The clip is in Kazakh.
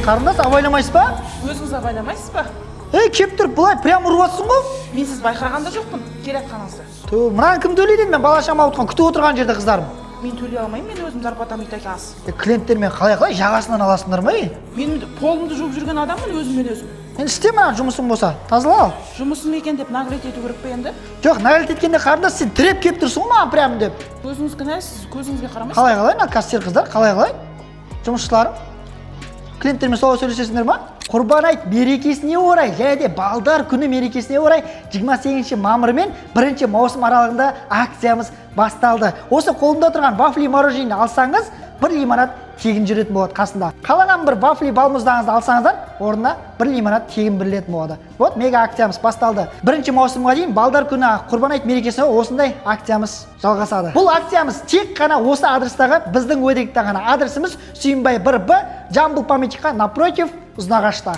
Қарындас, абайламайсыз ба? Өзіңіз абайламайсыз ба? Кеп тұрып, бұлай прям ұрып жатсың ғой. Мен сіз байқағанда жоқпын, келатқаныңызды. Мынаны кім төлейді? Мен бала шама отқан күтіп отырған жерде қыздарым. Мен төлей алмаймын, мен өзім зарплатам итак аз. Клиенттермен қалай жағасынан аласыңдар ма? Мен полымды жуып жүрген адаммын өзім. Мен істеме жұмысың болса, тазала ал. Жұмысым екен деп нагрет ету керек пе енді? Жоқ, нагрет еткенде қарындас, сен тіреп кеп тұрсың ғой маған прям деп. Өзіңіз кінәлісіз, көзіңізге қарамайсыз. Қалай, мына кассир қыздар, қалай? Жұмысшыларым? Клиенттермен солай сөйлесесіңдер ма? Құрбан айт мерекесіне орай, және де балдар күні мерекесіне орай 28 мамыр мен 1 маусым аралығында акциямыз басталды. Осы қолымда тұрған вафли мороженені алсаңыз, бір лимонад тегін жүретін болады қасында. Қалаған бір вафли балмұздағыңызды алсаңыздар, орнына бір лимонад тегін берілетін болады. Вот мега акциямыз басталды. 1 маусымға дейін балдар күні Құрбан айт мерекесіне осындай акциямыз жалғасады. Бұл акциямыз тек қана осы адрестағы біздің уәдеге ғана. Адресіміз Сүйінбай 1Б, Жамбыл памятникқа напротив Ұзынағашта.